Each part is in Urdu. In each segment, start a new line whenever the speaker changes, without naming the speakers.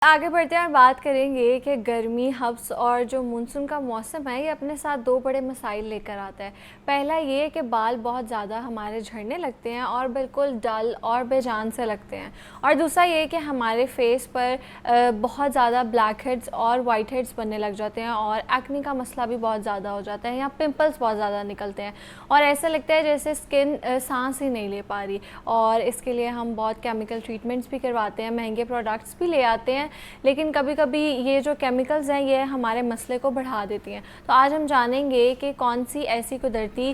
آگے بڑھتے ہیں اور بات کریں گے کہ گرمی حبس اور جو مونسون کا موسم ہے یہ اپنے ساتھ دو بڑے مسائل لے کر آتا ہے۔ پہلا یہ کہ بال بہت زیادہ ہمارے جھڑنے لگتے ہیں اور بالکل ڈل اور بے جان سے لگتے ہیں، اور دوسرا یہ کہ ہمارے فیس پر بہت زیادہ بلیک ہیڈز اور وائٹ ہیڈز بننے لگ جاتے ہیں، اور ایکنی کا مسئلہ بھی بہت زیادہ ہو جاتا ہے، یا پمپلز بہت زیادہ نکلتے ہیں اور ایسا لگتا ہے جیسے اسکن سانس ہی نہیں لے پا رہی، اور اس کے لیے ہم بہت کیمیکل ٹریٹمنٹس بھی کرواتے ہیں، مہنگے پروڈکٹس بھی لے آتے ہیں، لیکن کبھی کبھی یہ جو کیمیکلز ہیں یہ ہمارے مسئلے کو بڑھا دیتی ہیں۔ تو آج ہم جانیں گے کہ کون سی ایسی قدرتی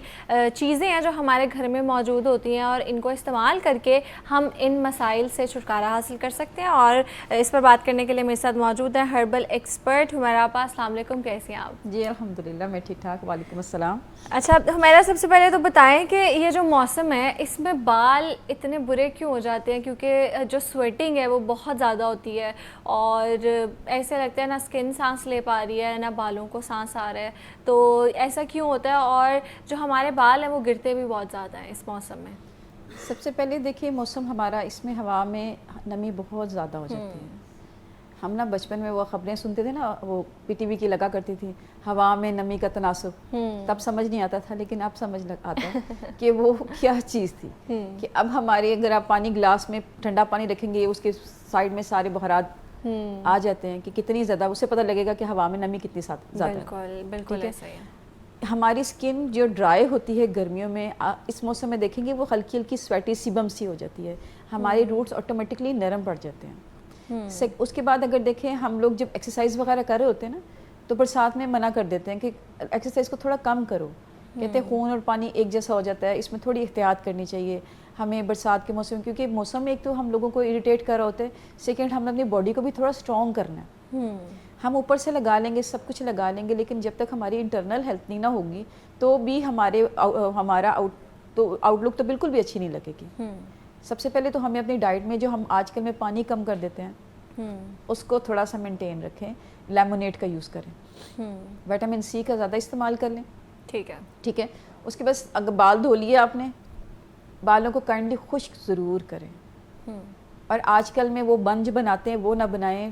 چیزیں ہیں جو ہمارے گھر میں موجود ہوتی ہیں اور ان کو استعمال کر کے ہم ان مسائل سے چھٹکارا حاصل کر سکتے ہیں، اور اس پر بات کرنے کے لیے میرے ساتھ موجود ہیں ہربل ایکسپرٹ ہمیرہ آپا۔ السلام علیکم، کیسی ہیں آپ؟
جی الحمدللہ میں ٹھیک ٹھاک، وعلیکم السلام۔
اچھا ہمیرہ، سب سے پہلے تو بتائیں کہ یہ جو موسم ہے اس میں بال اتنے برے کیوں ہو جاتے ہیں؟ کیونکہ جو سویٹنگ ہے وہ بہت زیادہ ہوتی ہے اور ایسے لگتا ہے نہ اسکن سانس لے پا رہی ہے نہ بالوں کو سانس آ رہا ہے، تو ایسا کیوں ہوتا ہے؟ اور جو ہمارے بال ہیں وہ گرتے بھی بہت زیادہ ہیں اس موسم میں۔
سب سے پہلے دیکھیے موسم ہمارا، اس میں ہوا میں نمی بہت زیادہ ہو جاتی ہے۔ ہم نا بچپن میں وہ خبریں سنتے تھے نا، وہ پی ٹی وی کی لگا کرتی تھی، ہوا میں نمی کا تناسب، تب سمجھ نہیں آتا تھا، لیکن اب سمجھ آتا ہے کہ وہ کیا چیز تھی۔ کہ اب ہمارے اگر آپ پانی گلاس میں ٹھنڈا پانی رکھیں گے، اس کے سائڈ میں سارے بہارات آ جاتے ہیں کہ کتنی زیادہ، اس سے پتہ لگے گا کہ ہوا میں نمی کتنی زیادہ ہے۔
بالکل بالکل ایسا ہی ہے۔
ہماری سکن جو ڈرائی ہوتی ہے گرمیوں میں، اس موسم میں دیکھیں گے وہ ہلکی ہلکی سویٹی سیبم سی ہو جاتی ہے، ہمارے روٹس آٹومیٹکلی نرم پڑ جاتے ہیں۔ اس کے بعد اگر دیکھیں ہم لوگ جب ایکسرسائز وغیرہ کر رہے ہوتے ہیں نا، تو برسات میں منع کر دیتے ہیں کہ ایکسرسائز کو تھوڑا کم کرو، کہتے ہیں خون اور پانی ایک جیسا ہو جاتا ہے، اس میں تھوڑی احتیاط کرنی چاہیے ہمیں برسات کے موسم، کیونکہ موسم میں ایک تو ہم لوگوں کو اریٹیٹ کر رہا ہوتا ہے، سیکنڈ ہم نے اپنی باڈی کو بھی تھوڑا اسٹرانگ کرنا ہے۔ ہم اوپر سے لگا لیں گے، سب کچھ لگا لیں گے، لیکن جب تک ہماری انٹرنل ہیلتھ نہیں نہ ہوگی تو بھی ہمارا آؤٹ لک تو بالکل بھی اچھی نہیں لگے گی۔ سب سے پہلے تو ہمیں اپنی ڈائٹ میں جو ہم آج کل میں پانی کم کر دیتے ہیں اس کو تھوڑا سا مینٹین رکھیں، لیمونیٹ کا یوز کریں، وٹامن سی کا زیادہ استعمال کر لیں۔ ٹھیک ہے۔ اس کے بعد اگر بال دھو لیے آپ نے، بالوں کو کائنڈلی خشک ضرور کریں، اور آج کل میں وہ بنج بناتے ہیں وہ نہ بنائیں،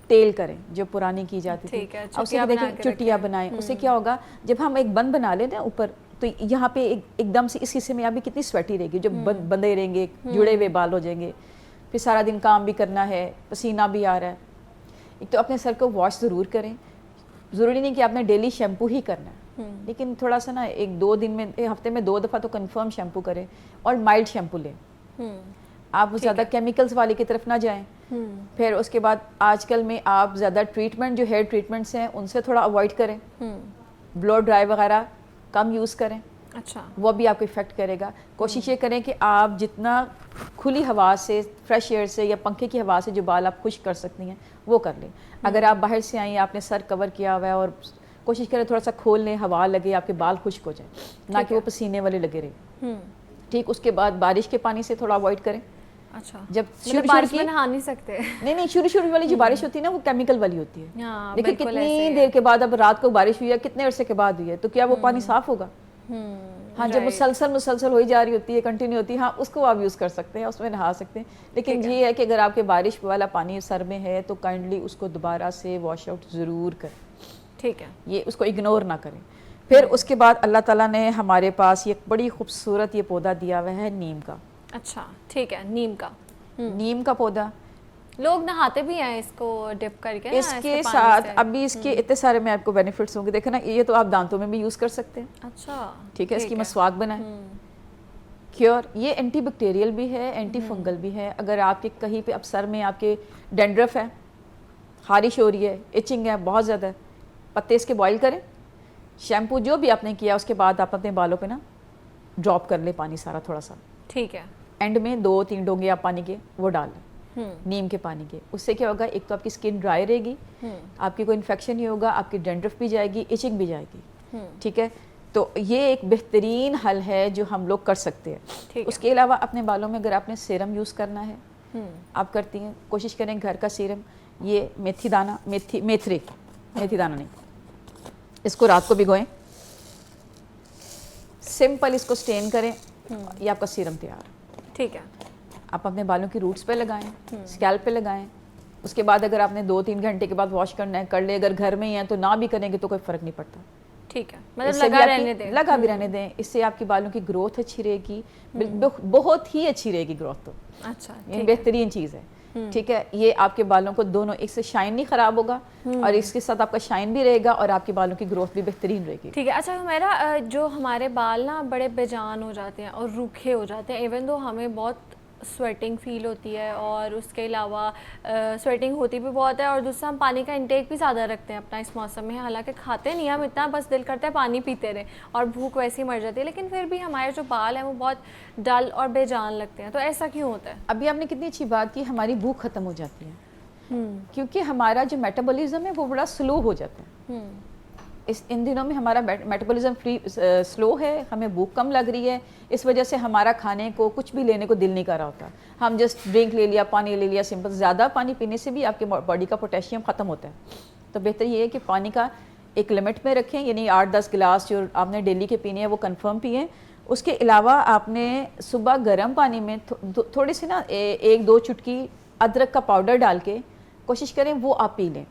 تیل کریں جو پرانی کی جاتی تھی، اسے دیکھیں چٹیاں بنائیں۔ اس سے کیا ہوگا، جب ہم ایک بند بنا لیں نا اوپر، تو یہاں پہ ایک دم سے اس حصے میں ابھی کتنی سویٹی رہے گی، جب بندے رہیں گے، جڑے ہوئے بال ہو جائیں گے، پھر سارا دن کام بھی کرنا ہے، پسینہ بھی آ رہا ہے۔ ایک تو اپنے سر کو واش ضرور کریں، ضروری نہیں کہ آپ نے ڈیلی شیمپو ہی کرنا ہے، لیکن تھوڑا سا نا ایک دو دن میں، ہفتے میں 2 دفعہ تو کنفرم شیمپو کریں، اور مائلڈ شیمپو لیں، آپ زیادہ کیمیکلز والے کی طرف نہ جائیں۔ پھر اس کے بعد آج کل میں آپ زیادہ ٹریٹمنٹ، جو ہیئر ٹریٹمنٹس ہیں ان سے تھوڑا اوائڈ کریں، بلو ڈرائی وغیرہ کم یوز کریں،
اچھا
وہ بھی آپ کو افیکٹ کرے گا۔ کوشش یہ کریں کہ آپ جتنا کھلی ہوا سے، فریش ایئر سے یا پنکھے کی ہوا سے جو بال آپ خشک کر سکتی ہیں وہ کر لیں۔ اگر آپ باہر سے آئیں، آپ نے سر کور کیا ہوا ہے، اور کوشش کریں تھوڑا سا کھول لیں، ہوا لگے، آپ کے بال خشک ہو جائیں، نہ کہ وہ پسینے والے لگے رہے۔ ٹھیک، اس کے بعد بارش کے پانی سے تھوڑا اوائڈ کریں۔
اچھا،
جب
بارش میں نہا نہیں سکتے؟
نہیں، شروع والی جو بارش ہوتی ہے نا وہ کیمیکل والی ہوتی ہے، لیکن کتنی دیر کے بعد، اب رات کو بارش ہوئی ہے، کتنے عرصے کے بعد ہوئی ہے، تو کیا وہ پانی صاف ہوگا؟ ہاں، جب مسلسل ہوئی جا رہی ہوتی ہے، کنٹینیو ہوتی ہے، ہاں اس کو آپ یوز کر سکتے ہیں، اس میں نہا سکتے ہیں۔ لیکن یہ ہے کہ اگر آپ کے بارش والا پانی سر میں ہے تو کائنڈلی اس کو دوبارہ سے واش آؤٹ ضرور کریں۔
ٹھیک ہے،
یہ اس کو اگنور نہ کریں۔ پھر اس کے بعد اللہ تعالیٰ نے ہمارے پاس یہ بڑی خوبصورت یہ پودا دیا ہوا ہے نیم کا۔
اچھا ٹھیک ہے،
نیم کا پودا،
لوگ نہاتے بھی ہیں اس کو ڈپ کر کے،
اس کے ساتھ ابھی اس کے اتنے سارے میں آپ کو بینیفٹس ہوں گے، دیکھیں نا، یہ تو آپ دانتوں میں بھی یوز کر سکتے ہیں۔
اچھا
ٹھیک ہے، اس کی مسواک بنائیں، کیور، یہ اینٹی بیکٹیریل بھی ہے، اینٹی فنگل بھی ہے۔ اگر آپ کے کہیں پہ اب سر میں آپ کے ڈینڈرف ہے، خارش ہو رہی ہے، ایچنگ ہے بہت زیادہ ہے، پتے اس کے بوائل کریں، شیمپو جو بھی آپ نے کیا اس کے بعد آپ اپنے بالوں پہ نا ڈراپ کر لیں پانی سارا تھوڑا سا،
ٹھیک ہے،
اینڈ میں 2-3 ڈونگے آپ پانی کے وہ ڈال لیں، نیم کے پانی کے۔ اس سے کیا ہوگا، ایک تو آپ کی سکن ڈرائی رہے گی، آپ کی کوئی انفیکشن نہیں ہوگا، آپ کی ڈینڈرف بھی جائے گی، ایچنگ بھی جائے گی۔ ٹھیک ہے، تو یہ ایک بہترین حل ہے جو ہم لوگ کر سکتے ہیں۔ اس کے علاوہ اپنے بالوں میں اگر آپ نے سیرم یوز کرنا ہے، آپ کرتی ہیں، کوشش کریں گھر کا سیرم، یہ میتھی دانہ، میتھی دانہ نہیں، اس کو رات کو بھگوئیں، سمپل اس کو سٹین کریں، یہ آپ کا سیرم تیار۔
ٹھیک ہے،
آپ اپنے بالوں کی روٹس پہ لگائیں، اسکیلپ پہ لگائیں، اس کے بعد اگر آپ نے 2-3 گھنٹے کے بعد واش کرنا ہے کر لے, اگر گھر میں ہی ہیں تو نہ بھی کریں گے تو کوئی فرق نہیں پڑتا.
ٹھیک ہے, مطلب لگا رہنے دیں,
لگا بھی رہنے دیں, اس سے آپ کے بالوں کی گروتھ اچھی رہے گی, بہت ہی اچھی رہے گی گروتھ. تو
اچھا
یہ بہترین چیز ہے. ٹھیک ہے, یہ آپ کے بالوں کو دونوں, ایک سے شائن نہیں خراب ہوگا اور اس کے ساتھ آپ کا شائن بھی رہے گا اور آپ کے بالوں کی گروتھ بھی بہترین رہے گی.
ٹھیک ہے. اچھا میرا جو ہمارے بال نا بڑے بے جان ہو جاتے ہیں اور روکھے ہو جاتے ہیں, ایون دو ہمیں بہت سویٹنگ فیل ہوتی ہے اور اس کے علاوہ سویٹنگ ہوتی بھی بہت ہے, اور دوسرا ہم پانی کا انٹیک بھی زیادہ رکھتے ہیں اپنا اس موسم میں, حالانکہ کھاتے نہیں ہم اتنا, بس دل کرتا ہے پانی پیتے رہیں اور بھوک ویسے ہی مر جاتی ہے, لیکن پھر بھی ہمارے جو بال ہیں وہ بہت ڈل اور بے جان لگتے ہیں. تو ایسا کیوں ہوتا ہے؟
ابھی آپ نے کتنی اچھی بات کی, ہماری بھوک ختم ہو جاتی ہے کیونکہ ہمارا جو میٹابولزم ہے وہ بڑا سلو ہو جاتا ہے. ان دنوں میں ہمارا میٹابولزم سلو ہے, ہمیں بھوک کم لگ رہی ہے, اس وجہ سے ہمارا کھانے کو کچھ بھی لینے کو دل نہیں کر رہا ہوتا. ہم جسٹ ڈرنک لے لیا, پانی لے لیا سمپل. زیادہ پانی پینے سے بھی آپ کے باڈی کا پوٹیشیم ختم ہوتا ہے. تو بہتر یہ ہے کہ پانی کا ایک لمٹ میں رکھیں, یعنی 8-10 گلاس جو آپ نے ڈیلی کے پینے ہیں وہ کنفرم پئیں. اس کے علاوہ آپ نے صبح گرم پانی میں تھوڑی سی نا 1-2 چٹکی ادرک کا پاؤڈر ڈال کے کوشش کریں وہ آپ پی لیں.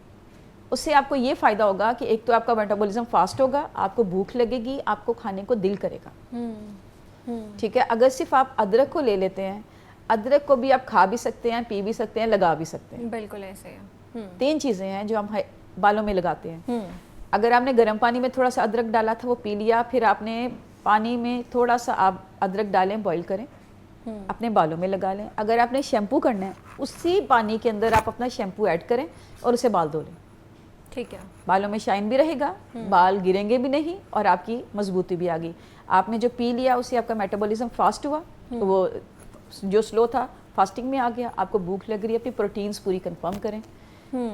اس سے آپ کو یہ فائدہ ہوگا کہ ایک تو آپ کا میٹابولزم فاسٹ ہوگا, آپ کو بھوک لگے گی, آپ کو کھانے کو دل کرے گا. ٹھیک ہے. اگر صرف آپ ادرک کو لے لیتے ہیں, ادرک کو بھی آپ کھا بھی سکتے ہیں, پی بھی سکتے ہیں, لگا بھی سکتے ہیں.
بالکل ایسے ہے.
3 چیزیں ہیں جو ہم بالوں میں لگاتے ہیں. اگر آپ نے گرم پانی میں تھوڑا سا ادرک ڈالا تھا وہ پی لیا, پھر آپ نے پانی میں تھوڑا سا آپ ادرک ڈالیں, بوائل کریں, اپنے بالوں میں لگا لیں. اگر آپ نے شیمپو کرنا ہے اسی پانی کے اندر آپ اپنا شیمپو ایڈ کریں اور اسے بال دھو لیں.
ٹھیک ہے.
بالوں میں شائن بھی رہے گا, بال گریں گے بھی نہیں اور آپ کی مضبوطی بھی آ گئی. آپ نے جو پی لیا اس سے آپ کا میٹابولزم فاسٹ ہوا, وہ جو سلو تھا فاسٹنگ میں آ گیا. آپ کو بھوک لگ رہی ہے, اپنی پروٹینز پوری کنفرم کریں.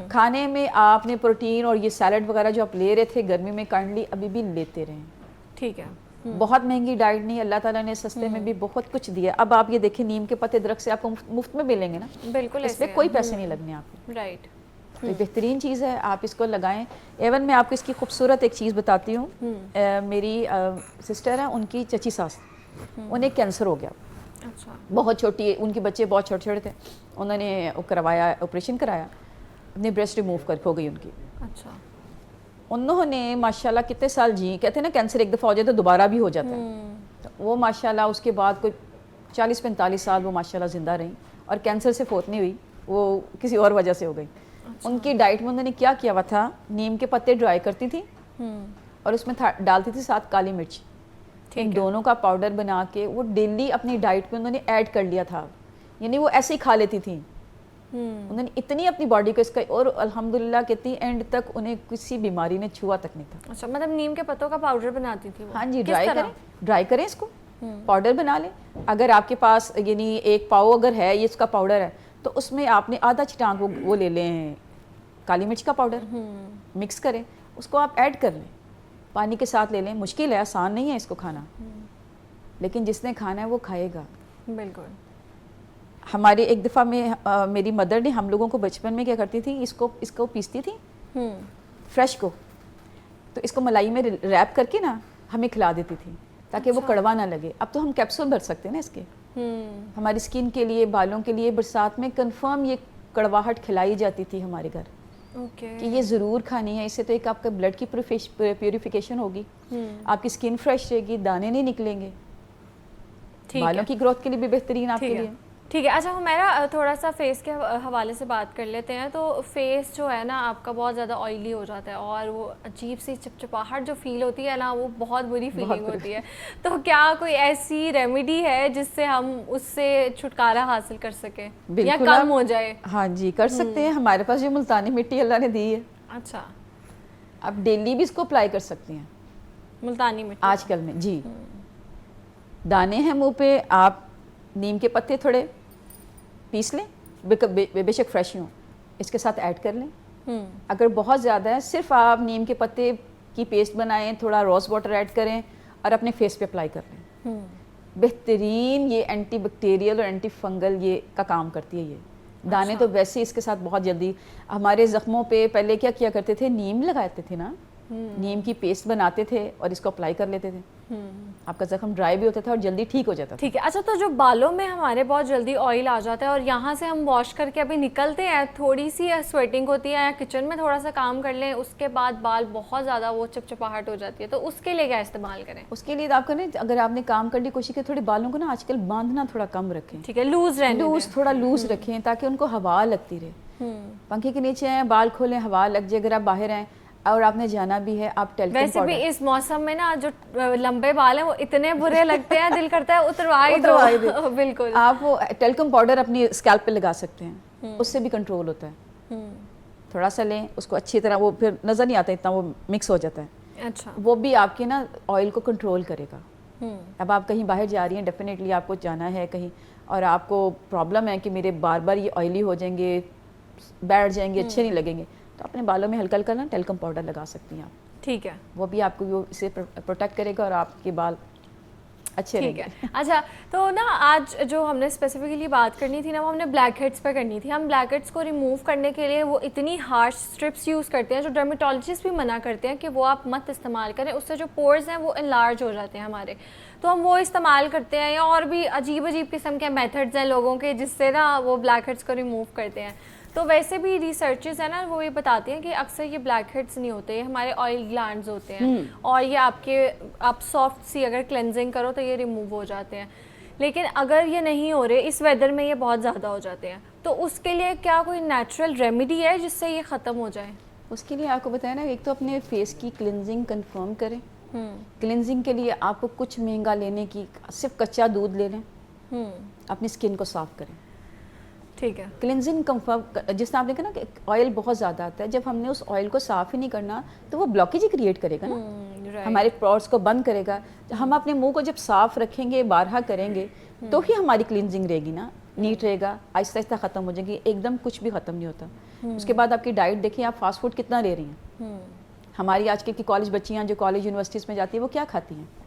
کھانے میں آپ نے پروٹین اور یہ سیلڈ وغیرہ جو آپ لے رہے تھے گرمی میں کائنڈلی ابھی بھی لیتے رہیں.
ٹھیک ہے.
بہت مہنگی ڈائٹ نہیں, اللہ تعالیٰ نے سستے میں بھی بہت کچھ دیا. اب آپ یہ دیکھیں نیم کے پتے درخت سے آپ کو مفت میں ملیں گے نا,
بالکل
اس میں کوئی پیسے نہیں لگنے آپ کو.
رائٹ.
تو بہترین چیز ہے, آپ اس کو لگائیں. ایون میں آپ کو اس کی خوبصورت ایک چیز بتاتی ہوں. میری سسٹر ہیں, ان کی چچی ساس, انہیں کینسر ہو گیا.
اچھا.
بہت چھوٹی, ان کے بچے بہت چھوٹے چھوٹے تھے, انہوں نے کروایا, آپریشن کرایا, اپنی بریسٹ ریموو کر ہو گئی ان کی.
اچھا.
انہوں نے ماشاءاللہ کتنے سال جی, کہتے ہیں نا کینسر ایک دفعہ ہو جائے تو دوبارہ بھی ہو جاتا ہے. تو وہ ماشاءاللہ اس کے بعد کوئی 40-45 سال وہ ماشاءاللہ زندہ رہیں, اور کینسر سے فوت نہیں ہوئی, وہ کسی اور وجہ سے ہو گئی. ان کی ڈائٹ میں انہوں نے کیا کیا ہوا تھا, نیم کے پتے ڈرائی کرتی تھی اور اس میں ڈالتی تھی 7 کالی مرچ, ان دونوں کا پاؤڈر بنا کے وہ ڈیلی اپنی ڈائٹ میں انہوں نے ایڈ کر لیا تھا. یعنی وہ ایسے ہی کھا لیتی تھیں. انہوں نے اتنی اپنی باڈی کو اس کا, اور الحمدللہ کہتی اینڈ تک انہیں کسی بیماری نے چھوا تک نہیں تھا.
اچھا, مطلب نیم کے پتوں کا پاؤڈر بناتی تھی وہ؟
ہاں جی, ڈرائی کریں اس کو, پاؤڈر بنا لیں. اگر آپ کے پاس یعنی 1 پاؤ اگر ہے یہ اس کا پاؤڈر ہے تو اس میں آپ نے آدھا چٹانک وہ لے لیں کالی مرچ کا پاؤڈر, مکس کریں, اس کو آپ ایڈ کر لیں, پانی کے ساتھ لے لیں. مشکل ہے, آسان نہیں ہے اس کو کھانا, لیکن جس نے کھانا ہے وہ کھائے گا.
بالکل.
ہمارے ایک دفعہ میں میری مدر نے ہم لوگوں کو بچپن میں کیا کرتی تھی, اس کو پیستی تھی فریش کو, تو اس کو ملائی میں ریپ کر کے نا ہمیں کھلا دیتی تھی تاکہ وہ کڑوا نہ لگے. اب تو ہم کیپسول بھر سکتے ہیں نا اس کے, ہماری اسکن کے لیے, بالوں کے لیے برسات میں کنفرم یہ کڑواہٹ کھلائی جاتی تھی ہمارے گھر کہ یہ ضرور کھانی ہے. اس سے تو ایک آپ کا بلڈ کی پیوریفیکیشن ہوگی, آپ کی اسکن فریش رہے گی, دانے نہیں نکلیں گے, بالوں کی گروتھ کے لیے بھی بہترین آپ کے لیے.
ٹھیک ہے. اچھا ہمیرا تھوڑا سا فیس کے حوالے سے بات کر لیتے ہیں. تو فیس جو ہے نا آپ کا بہت زیادہ آئلی ہو جاتا ہے اور وہ عجیب سی چپچپاہٹ جو فیل ہوتی ہے نا, وہ بہت بری فیلنگ ہوتی ہے. تو کیا کوئی ایسی ریمیڈی ہے جس سے ہم اس سے چھٹکارا حاصل کر سکیں یا کم ہو جائے؟
ہاں جی, کر سکتے ہیں. ہمارے پاس جو ملتانی مٹی اللہ نے دی ہے,
اچھا,
آپ ڈیلی بھی اس کو اپلائی کر سکتے ہیں.
ملتانی مٹی
آج کل میں جی, دانے ہیں منہ پہ, آپ نیم کے پتے تھوڑے پیس لیں, بے شک فریش ہوں, اس کے ساتھ ایڈ کر لیں. اگر بہت زیادہ ہے صرف آپ نیم کے پتے کی پیسٹ بنائیں, تھوڑا روز واٹر ایڈ کریں اور اپنے فیس پہ اپلائی کر لیں. بہترین یہ اینٹی بیکٹیریل اور اینٹی فنگل یہ کا کام کرتی ہے. یہ دانے تو ویسے اس کے ساتھ بہت جلدی, ہمارے زخموں پہ پہلے کیا کرتے تھے, نیم لگاتے تھے نا, نیم کی پیسٹ بناتے تھے اور اس کو اپلائی کر لیتے تھے. آپ کا زخم ڈرائی بھی ہوتا تھا اور جلدی ٹھیک ہو جاتا تھا.
ٹھیک ہے. اچھا تو جو بالوں میں ہمارے بہت جلدی آئل آ جاتا ہے اور یہاں سے ہم واش کر کے ابھی نکلتے ہیں, تھوڑی سی سویٹنگ ہوتی ہے یا کچن میں تھوڑا سا کام کر لیں, اس کے بعد بال بہت زیادہ وہ چپچپاہٹ ہو جاتی ہے, تو اس کے لیے کیا استعمال کریں؟
اس کے لیے آپ کریں, اگر آپ نے کام کرنے کی کوشش کی تھوڑے بالوں کو نا آج کل باندھنا تھوڑا کم رکھیں.
ٹھیک ہے, لوز رہنے
تھوڑا لوز رکھیں تاکہ ان کو ہوا لگتی رہے. پنکھے کے نیچے ہیں, بال کھولیں, ہوا لگ جائے. اگر آپ باہر ہیں اور آپ نے جانا بھی ہے, آپ ٹیلکم
ویسے بھی اس موسم میں نا جو لمبے بال ہیں وہ اتنے برے لگتے ہیں, دل کرتا ہے اتروا ہی دو. بالکل,
آپ وہ ٹیلکم پاؤڈر اپنی اسکیلپ پہ لگا سکتے ہیں, اس سے بھی کنٹرول ہوتا ہے. تھوڑا سا لیں, اس کو اچھی طرح, وہ پھر نظر نہیں آتا اتنا, وہ مکس ہو جاتا ہے.
اچھا,
وہ بھی آپ کے نا آئل کو کنٹرول کرے گا. اب آپ کہیں باہر جا رہی ہیں, ڈیفینیٹلی آپ کو جانا ہے کہیں, اور آپ کو پرابلم ہے کہ میرے بار بار یہ آئلی ہو جائیں گے, بیٹھ جائیں گے, اچھے نہیں لگیں گے, تو اپنے بالوں میں ہلکا ہلکا نا ٹیلکم پاؤڈر لگا سکتی ہیں آپ.
ٹھیک ہے,
وہ بھی آپ کو وہ اسے پروٹیکٹ کرے گا اور آپ کے بال اچھے رہیں گے.
اچھا تو نا آج جو ہم نے اسپیسیفکلی بات کرنی تھی نا, وہ ہم نے بلیک ہیڈس پہ کرنی تھی. ہم بلیک ہیڈس کو ریموو کرنے کے لیے وہ اتنی ہارش اسٹرپس یوز کرتے ہیں جو ڈرمیٹولوجسٹ بھی منع کرتے ہیں کہ وہ آپ مت استعمال کریں, اس سے جو پورز ہیں وہ انلارج ہو جاتے ہیں ہمارے, تو ہم وہ استعمال کرتے ہیں. یا اور بھی عجیب قسم کے میتھڈز ہیں لوگوں کے جس سے نا وہ بلیک ہیڈس کو ریموو کرتے ہیں. تو ویسے بھی ریسرچز ہیں نا, وہ یہ بتاتی ہیں کہ اکثر یہ بلیک ہیڈس نہیں ہوتے, یہ ہمارے آئل گلینڈز ہوتے ہیں, اور یہ آپ سافٹ سی اگر کلینزنگ کرو تو یہ ریموو ہو جاتے ہیں. لیکن اگر یہ نہیں ہو رہے, اس ویدر میں یہ بہت زیادہ ہو جاتے ہیں, تو اس کے لیے کیا کوئی نیچرل ریمیڈی ہے جس سے یہ ختم ہو جائے؟
اس کے لیے آپ کو بتایا نا, ایک تو اپنے فیس کی کلینزنگ کنفرم کریں. کلینزنگ کے لیے آپ کو کچھ مہنگا لینے کی, صرف کچا دودھ لے لیں, اپنی اسکن کو صاف کریں.
ٹھیک ہے,
کلینزنگ کنفرم, جس طرح آپ نے کہا نا کہ آئل بہت زیادہ آتا ہے, جب ہم نے اس آئل کو صاف ہی نہیں کرنا تو وہ بلاکیج ہی کریٹ کرے گا نا, ہمارے پورس کو بند کرے گا. ہم اپنے منہ کو جب صاف رکھیں گے, بارہا کریں گے, تو ہی ہماری کلینزنگ رہے گی نا, نیٹ رہے گا, آہستہ آہستہ ختم ہو جائے گی. ایک دم کچھ بھی ختم نہیں ہوتا. اس کے بعد آپ کی ڈائٹ دیکھیں, آپ فاسٹ فوڈ کتنا لے رہی ہیں. ہماری آج کل کی کالج بچیاں جو کالج یونیورسٹیز میں جاتی ہیں وہ کیا کھاتی ہیں؟